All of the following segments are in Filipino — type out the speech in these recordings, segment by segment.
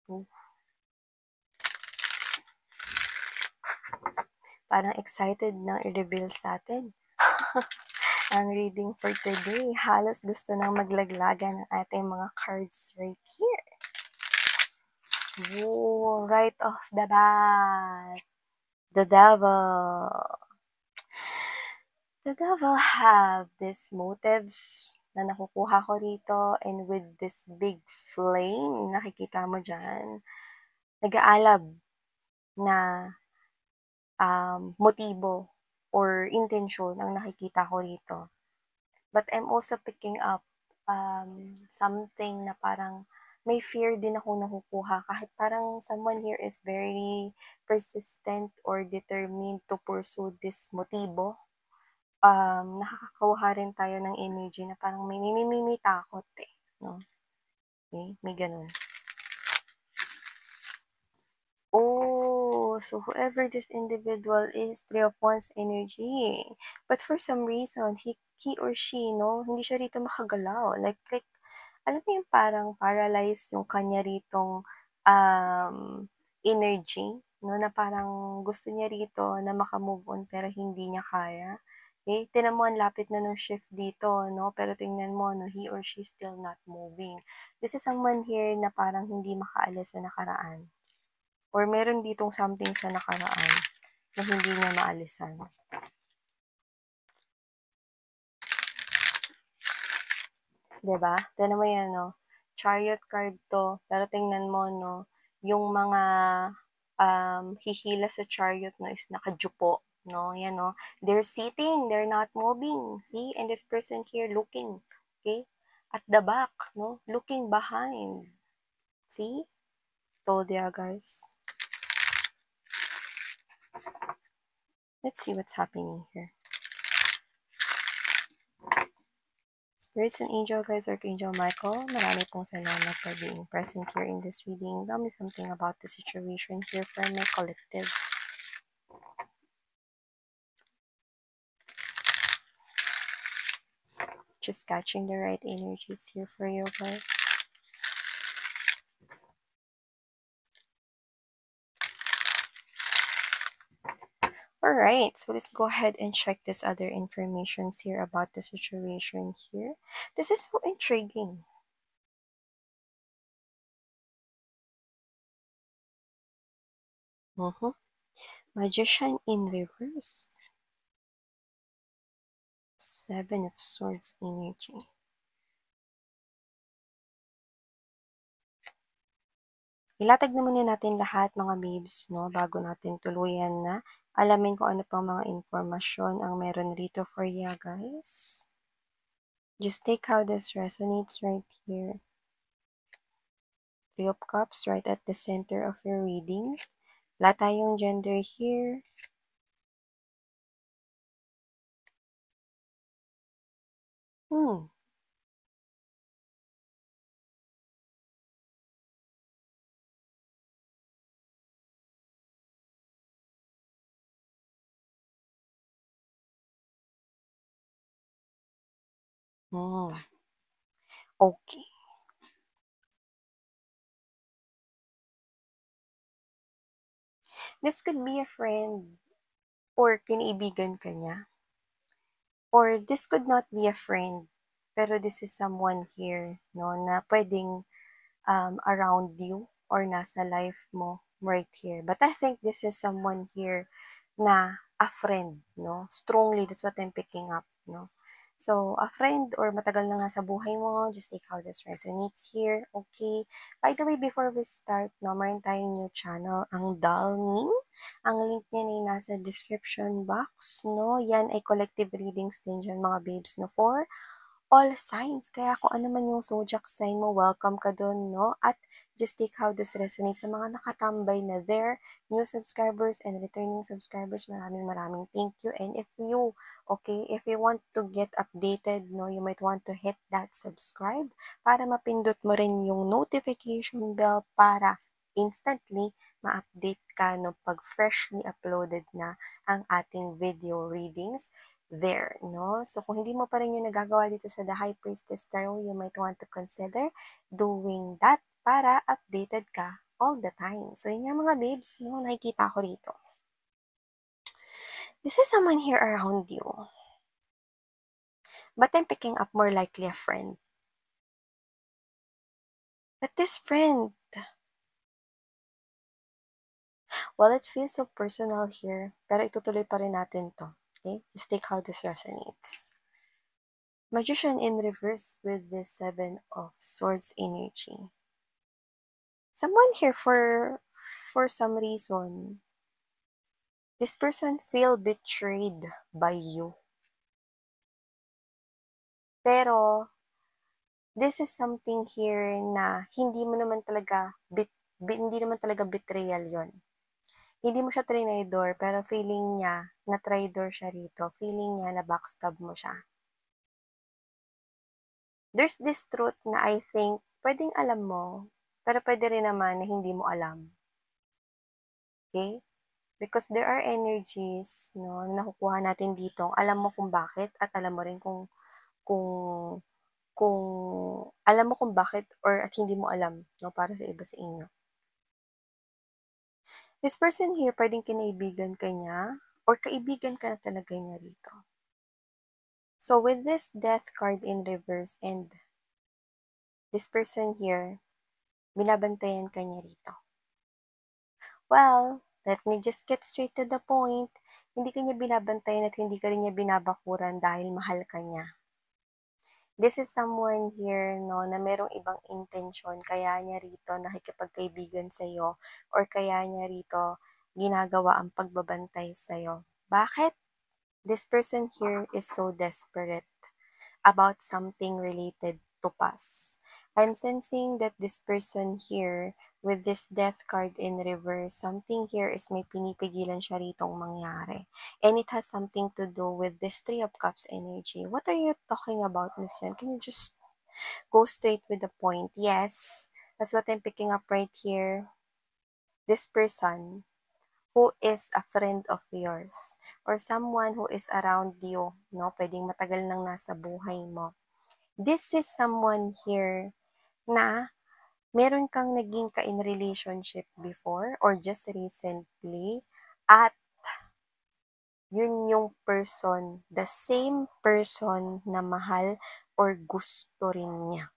Oh. Parang excited nang i-reveal sa atin. Ang reading for today, halos gusto nang maglaglagan ng ating mga cards right here. Whoa, right off the bat, the devil. The devil have these motives na nakukuha ko rito, and with this big flame, nakikita mo dyan, nag-aalab na motibo or intensyon ang nakikita ko rito. But I'm also picking up something na parang may fear din ako nakukuha kahit parang someone here is very persistent or determined to pursue this motibo. Nakakakuha rin tayo ng energy na parang may takot eh, no? Okay? May ganun. Oh, so whoever this individual is, Three of Wands energy. But for some reason, he or she, no, hindi siya rito makagalaw. Like, alam mo yung parang paralyzed yung kanya ritong energy, no, na parang gusto niya rito na makamove on pero hindi niya kaya. Okay? Tinan mo, ang lapit na ng shift dito, no? Pero tingnan mo, no, he or she still not moving. This is someone here na parang hindi makaalis sa nakaraan. Or meron ditong something sa nakaraan na hindi niya maalisan. Diba? Tignan mo yan, no? Chariot card to. Pero tingnan mo, no? Yung mga hihila sa chariot, no, is nakajupo. No? Yan, no? They're sitting. They're not moving. See? And this person here looking. Okay? At the back, no? Looking behind. See? Told ya, guys. Let's see what's happening here. Spirits and Angel guys, Archangel Michael, marami pong salamat for being present here in this reading. Tell me something about the situation here for my collective. Just catching the right energies here for you guys. Alright, so let's go ahead and check this other informations here about the situation here. This is so intriguing. Magician in reverse. Seven of Swords energy. Ilatag na muna natin lahat mga babes, no, bago natin tuluyan na alamin kung ano pang mga informasyon ang meron rito for you guys. Just take how this resonates right here. Three of Cups right at the center of your reading. Wala tayong gender here. Okay. This could be a friend or kiniibigan ka niya. Or this could not be a friend, pero this is someone here, no, na pwedeng around you or nasa life mo right here. But I think this is someone here na a friend, no? Strongly, that's what I'm picking up, no? So, a friend or matagal na nga sa buhay mo, just take how this resonates here, okay? By the way, before we start, no, meron tayong new channel, ang Dalning. Ang link niya ay nasa description box, no? Yan ay collective readings din dyan, mga babes, no? For all signs. Kaya kung ano man yung zodiac sign mo, welcome ka dun, no? At just take how this resonates sa mga nakatambay na there, new subscribers and returning subscribers, maraming thank you. And if you, okay, if you want to get updated, no, you might want to hit that subscribe para mapindot mo rin yung notification bell para instantly ma-update ka no pag freshly uploaded na ang ating video readings there, no? So, kung hindi mo pa rin yung nagagawa dito sa The High Priestess Tarot, you might want to consider doing that para updated ka all the time. So, yun nga mga babes, no, nakikita ko rito. This is someone here around you. But I'm picking up more likely a friend. But this friend, well, it feels so personal here, pero itutuloy pa rin natin to. Okay? Just take how this resonates. Magician in reverse with this Seven of Swords energy. Someone here for some reason, this person feel betrayed by you. Pero this is something here na hindi naman talaga betrayal 'yon. Hindi mo siya trinaydor, pero feeling niya na traidor siya rito. Feeling niya na backstab mo siya. There's this truth na I think pwedeng alam mo, pero pwede rin naman na hindi mo alam. Okay? Because there are energies, no, na nakukuha natin dito. Alam mo kung bakit at alam mo rin kung kung alam mo kung bakit or at hindi mo alam, no, para sa iba sa inyo. This person here, pwedeng kinaibigan ka niya or kaibigan ka na talaga niya rito. So with this death card in reverse and this person here, binabantayan ka niya rito. Well, let me just get straight to the point. Hindi ka niya binabantayan at hindi ka rin niya binabakuran dahil mahal ka niya. This is someone here, no, na merong ibang intensyon, kaya niya rito nakikipagkaibigan sa'yo or kaya niya rito ginagawa ang pagbabantay sa'yo. Bakit? This person here is so desperate about something related to past. I'm sensing that this person here, with this death card in reverse, something here is may pinipigilan siya ritong mangyari. And it has something to do with this Three of Cups energy. What are you talking about, Miss Yan? Can you just go straight with the point? Yes, that's what I'm picking up right here. This person who is a friend of yours or someone who is around you, no? Pwedeng matagal nang nasa buhay mo. This is someone here na meron kang naging ka-in relationship before or just recently at yun yung person, the same person na mahal or gusto rin niya.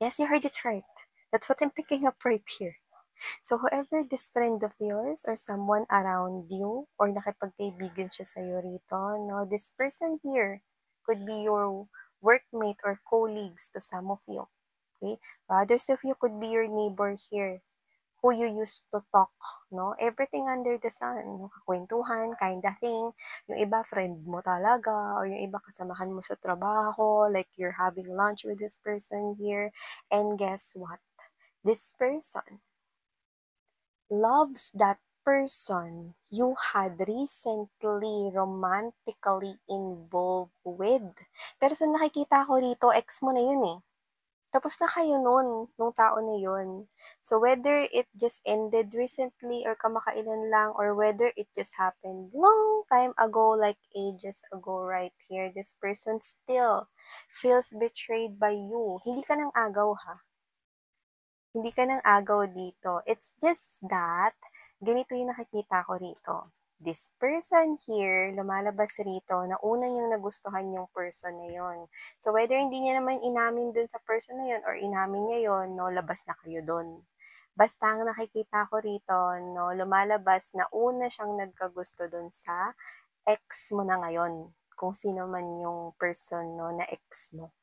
Yes, you heard it right. That's what I'm picking up right here. So whoever this friend of yours or someone around you or nakipagkaibigan siya sa'yo rito, no, this person here could be your workmate or colleagues to some of you. Okay? For others of you could be your neighbor here who you used to talk, no? Everything under the sun, no? Kakwentuhan, kind of thing. Yung iba, friend mo talaga, or yung iba, kasamahan mo sa trabaho, like you're having lunch with this person here. And guess what? This person loves that person you had recently romantically involved with. Pero sa nakikita ko rito, ex mo na yun eh. Tapos na kayo nun, nung tao na yun. So whether it just ended recently or kamakailan lang or whether it just happened long time ago, like ages ago right here, this person still feels betrayed by you. Hindi ka nang agaw ha. Hindi ka nang agaw dito. It's just that, ganito yung nakikita ko rito. This person here, lumalabas rito na una niyang nagustuhan yung person na yon. So, whether hindi niya naman inamin dun sa person na yon or inamin niya yon, no, labas na kayo dun. Basta ang nakikita ko rito, no, lumalabas na una siyang nagkagusto dun sa ex mo na ngayon. Kung sino man yung person, no, na ex mo.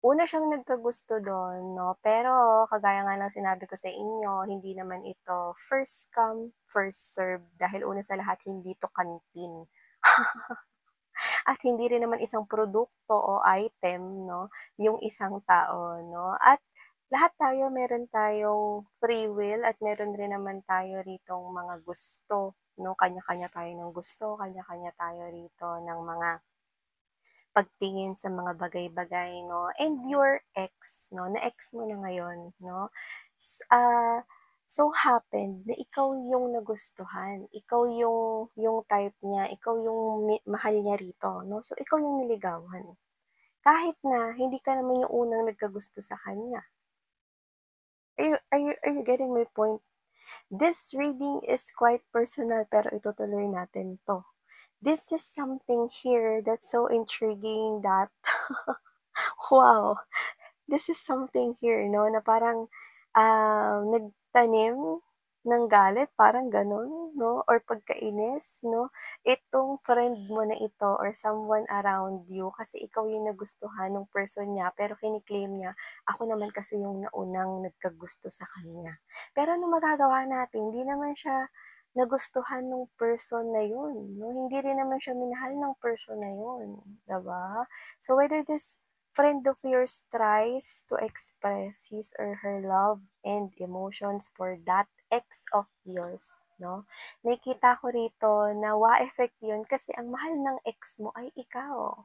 Una siyang nagkagusto do'n, 'no, pero kagaya nga ng sinabi ko sa inyo, hindi naman ito first come, first serve dahil una sa lahat hindi 'to kantin. At hindi rin naman isang produkto o item, 'no, yung isang tao, 'no, at lahat tayo meron tayong free will at meron rin naman tayo ritong mga gusto, 'no, kanya-kanya tayo ng gusto, kanya-kanya tayo rito ng mga pagtingin sa mga bagay-bagay, 'no, and your ex, 'no, na-ex mo na ngayon, 'no, so happened na ikaw yung nagustuhan, ikaw yung type niya, ikaw yung mahal niya rito, 'no, so ikaw yung niligawan. Kahit na hindi ka naman yung unang nagkagusto sa kanya. Are you getting my point? This reading is quite personal pero itutuloy natin 'to. This is something here that's so intriguing that wow! This is something here 'no, na parang, nagtanim ng galit parang gano'n 'no or pagkainis 'no, itong friend mo na ito or someone around you kasi ikaw yung nagustuhan nung person niya pero kini-claim niya, "Ako naman kasi yung naunang nagkagusto sa kanya." Pero anong magagawa natin, hindi naman siya nagustuhan nung person na yun 'no, hindi rin naman siya minahal ng person na yun, 'di ba? So whether this friend of yours tries to express his or her love and emotions for that ex of yours, no? Nakikita ko rito na wa-effect yun kasi ang mahal ng ex mo ay ikaw.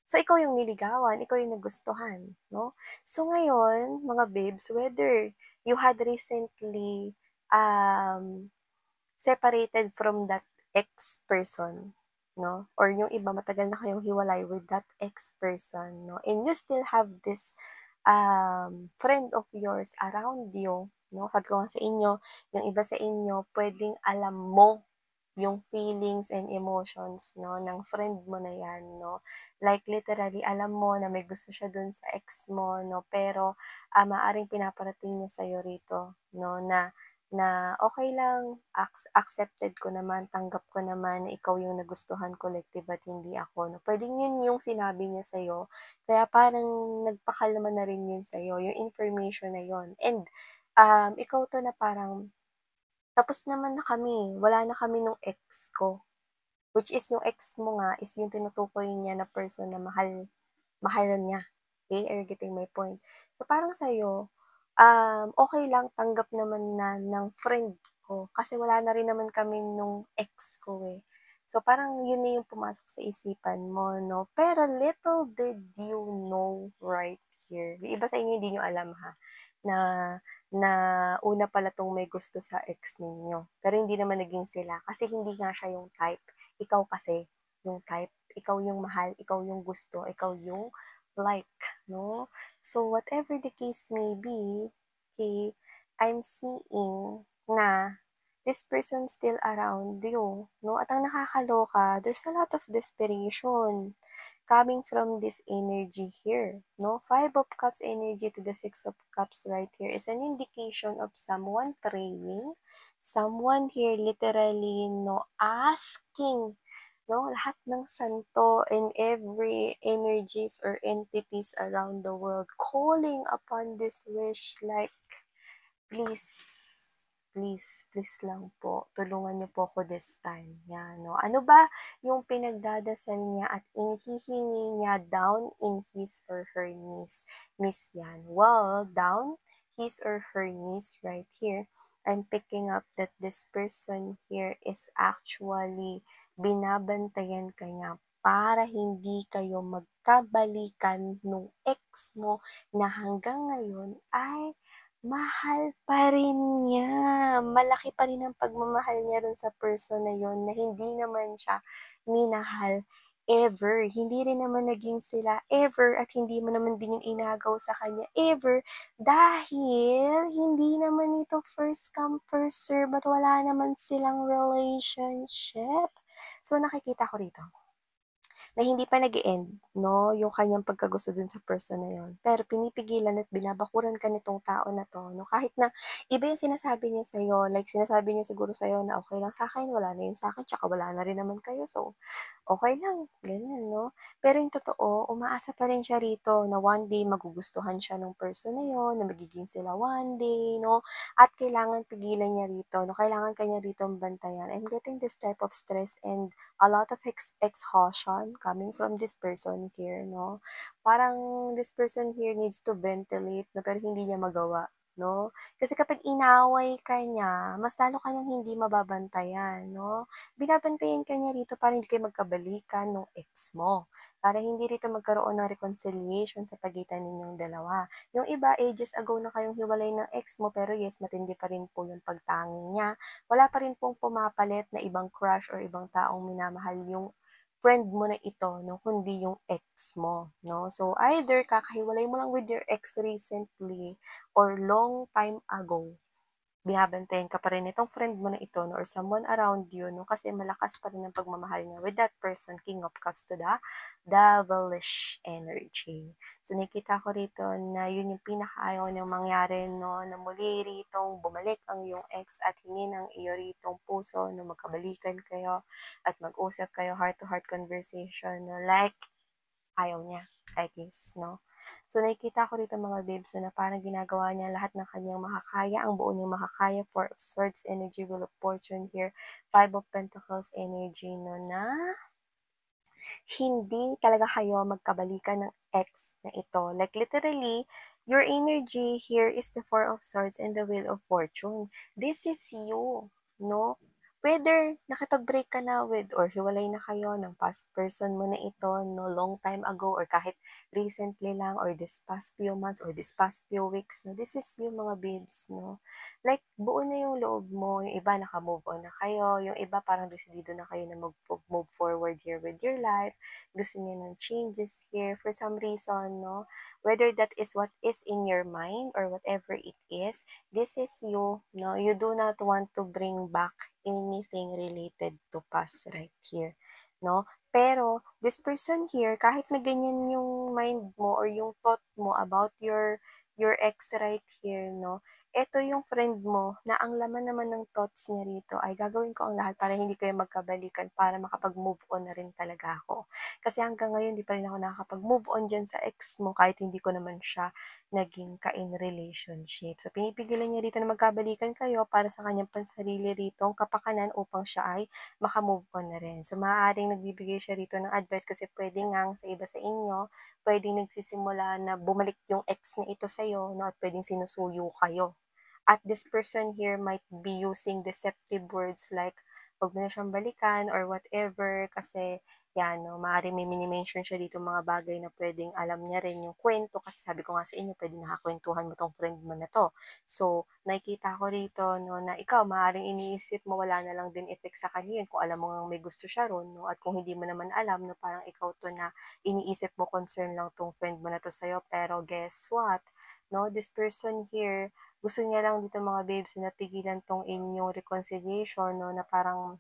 So, ikaw yung niligawan, ikaw yung nagustuhan, no? So, ngayon, mga babes, whether you had recently um, separated from that ex-person, no? Or yung iba matagal na kayong hiwalay with that ex-person, no? And you still have this friend of yours around you, no? Sabi ko nga sa inyo, yung iba sa inyo, pwedeng alam mo yung feelings and emotions, no, ng friend mo na yan, no? Like literally, alam mo na may gusto siya dun sa ex mo, no? Pero maaaring pinaparating niya sa'yo rito, no, na okay lang, accepted ko naman, tanggap ko naman na ikaw yung nagustuhan collective at hindi ako, no? Puwedeng yun yung sinabi niya sa'yo, kaya parang nagpakalma na rin yun sa'yo, yung information na yun. And ikaw 'to na parang tapos naman na kami, wala na kami nung ex ko. Which is yung ex mo nga is yung tinutukoy niya na person na mahalan niya. Okay, are you getting my point? So parang sa'yo, okey lang tanggap naman na ng friend ko kasi wala na rin naman kami nung ex ko, eh. So parang yun na yung pumasok sa isipan mo 'no, pero little did you know right here, yung iba sa inyo hindi niyo alam ha, na na una pala 'tong may gusto sa ex ninyo, pero hindi naman naging sila kasi hindi nga siya yung type. Ikaw kasi yung type, ikaw yung mahal, ikaw yung gusto, ikaw yung like, 'no? So, whatever the case may be, okay, I'm seeing na this person still around you, 'no? At ang nakakaloka, there's a lot of desperation coming from this energy here, no? Five of Cups energy to the Six of Cups right here is an indication of someone praying, someone here literally, no, asking, no, lahat ng santo and every energies or entities around the world calling upon this wish like, please, please, please lang po, tulungan niyo po ako this time. Yan, no? Ano ba yung pinagdadasal niya at inihihingi niya down in his or her knees? Miss yan. Well, down his or her knees right here, I'm picking up that this person here is actually binabantayan ka niya para hindi kayo magkabalikan nung ex mo na hanggang ngayon ay mahal pa rin niya, malaki pa rin ang pagmamahal niya dun sa person na yun na hindi naman siya minahal ever. Hindi rin naman naging sila ever at hindi mo naman din yung inagaw sa kanya ever dahil hindi naman ito first come, first serve at wala naman silang relationship. So, nakikita ko rito na hindi pa nag-e-end 'no, yung kanyang pagkagusto dun sa person na yun. Pero pinipigilan at binabakuran ka nitong tao na 'to 'no, kahit na iba yung sinasabi niya sa'yo, like sinasabi niya siguro sa'yo na, "Okey lang sa'kin, wala na yun sa'kin, tsaka wala na rin naman kayo so okey lang," ganyan 'no. Pero yung totoo, umaasa pa rin siya rito na one day magugustuhan siya nung person na yun, na magiging sila one day 'no, at kailangan pigilan niya rito 'no, kailangan ka niya ritong bantayan. I'm getting this type of stress and a lot of exhaustion coming from this person here 'no. Parang this person here needs to ventilate 'no, pero hindi niya magawa 'no. Kasi kapag inaway ka niya, mas lalo ka niyang hindi mababantayan 'no. Binabantayan ka niya rito para hindi kayo magkabalikan nung ex mo, para hindi rito magkaroon ng reconciliation sa pagitan ninyong dalawa. Yung iba, ages ago na kayong hiwalay ng ex mo, pero yes, matindi pa rin po yung pagtangi niya. Wala pa rin pong pumapalit na ibang crush or ibang taong minamahal yung friend mo na ito 'no, kundi yung ex mo 'no. So, either kakahiwalay mo lang with your ex recently or long time ago, binabantayan ka pa rin nitong friend mo na ito 'no or someone around you 'no, kasi malakas pa rin ang pagmamahal niya with that person. King of Cups to the devilish energy. So, nakikita ko rito na yun yung pinakaayaw niyang mangyari 'no, na muli ritong bumalik ang iyong ex at hingin ang iyo ritong puso na magkabalikan kayo at mag-usap kayo heart-to-heart conversation 'no, like ayaw niya, I guess, 'no? So, nakikita ko rito mga babes, so, na parang ginagawa niya lahat ng kanyang makakaya, ang buo niyang makakaya, Four of Swords energy, Wheel of Fortune here, Five of Pentacles energy, no, na hindi talaga kayo magkabalikan ng ex na ito. Like literally, your energy here is the Four of Swords and the Wheel of Fortune. This is you, no? Whether nakipag-break ka na with or hiwalay na kayo ng past person mo na ito, no, long time ago or kahit recently lang or this past few months or this past few weeks, no, this is you mga babes, no? Like, buo na yung loob mo, yung iba naka-move on na kayo, yung iba parang desidido na kayo na move forward here with your life, gusto niya ng changes here for some reason, no? Whether that is what is in your mind or whatever it is, this is you, no? You do not want to bring back anything related to past right here, no? Pero, this person here, kahit na ganyan yung mind mo or yung thought mo about your ex right here, no? Eto yung friend mo na ang laman naman ng thoughts niya rito ay gagawin ko ang lahat para hindi kayo magkabalikan para makapag-move on na rin talaga ako. Kasi hanggang ngayon, di pa rin ako nakakapag-move on dyan sa ex mo kahit hindi ko naman siya naging ka-in relationship. So, pinipigilan niya rito na magkabalikan kayo para sa kanyang pansarili rito ang kapakanan upang siya ay makamove on na rin. So, maaaring nagbibigay siya rito ng advice kasi pwede nga sa iba sa inyo, pwedeng nagsisimula na bumalik yung ex na ito sa'yo, no, at pwedeng sinusuyo kayo. At this person here might be using deceptive words like, wag mo na siyang balikan or whatever kasi yan, no, maaaring may mini-mention siya dito mga bagay na pwedeng alam niya rin yung kwento kasi sabi ko nga sa inyo, pwedeng nakakwentuhan mo tong friend mo na to. So, nakikita ko rito, no, na ikaw, maaaring iniisip mo, wala na lang din effect sa kanya yun kung alam mo nga may gusto siya ron, no, at kung hindi mo naman alam, no, parang ikaw to na iniisip mo concern lang tong friend mo na to sa'yo, pero guess what? No, this person here, gusto niya lang dito mga babes na pigilan 'tong inyong reconciliation 'no, na parang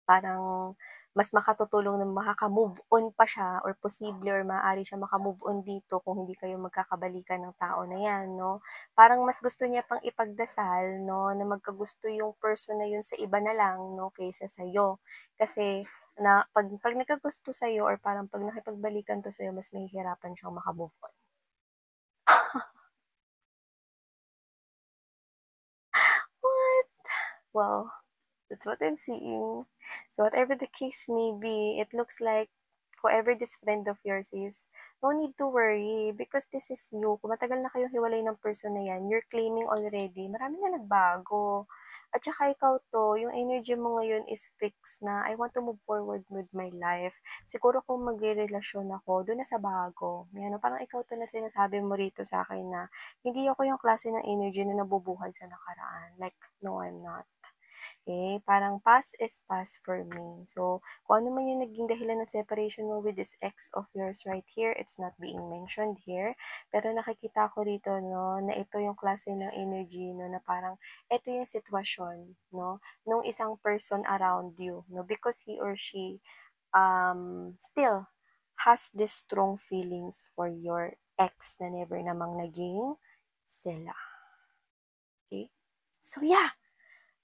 parang mas makatutulong na makaka-move on pa siya or posible or maaari siya maka-move on dito kung hindi kayo magkakabalikan ng tao na 'yan 'no. Parang mas gusto niya pang ipagdasal 'no, na magkagusto yung person na yun sa iba na lang 'no, kaysa sa'yo. Kasi na 'pag nagkagusto sa'yo or parang 'pag nakipagbalikan 'to sa'yo mas mahihirapan siyang maka-move on. What? Wow. That's what I'm seeing. So whatever the case may be, it looks like whoever this friend of yours is, no need to worry because this is you. Kung matagal na kayong hiwalay ng person na yan, you're claiming already, marami na nagbago. At saka ikaw to, yung energy mo ngayon is fixed na I want to move forward with my life. Siguro kung magre-relasyon ako, doon na sa bago. Yan, parang ikaw to na sinasabi mo rito sa akin na hindi ako yung klase ng energy na nabubuhay sa nakaraan. Like, no, I'm not. Okay, parang past is past for me. So, kung ano man yung naging dahilan ng separation mo with this ex of yours right here, it's not being mentioned here. Pero nakikita ko rito, no, na ito yung klase ng energy, no, na parang ito yung sitwasyon, no, nung isang person around you, no, because he or she still has this strong feelings for your ex na never namang naging sila. Okay? So, yeah.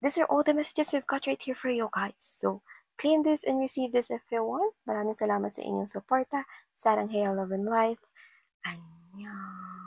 These are all the messages we've got right here for you guys. So, claim this and receive this if you want. Maraming salamat sa inyong suporta. Sarang Hey Love and Life. Annyeong.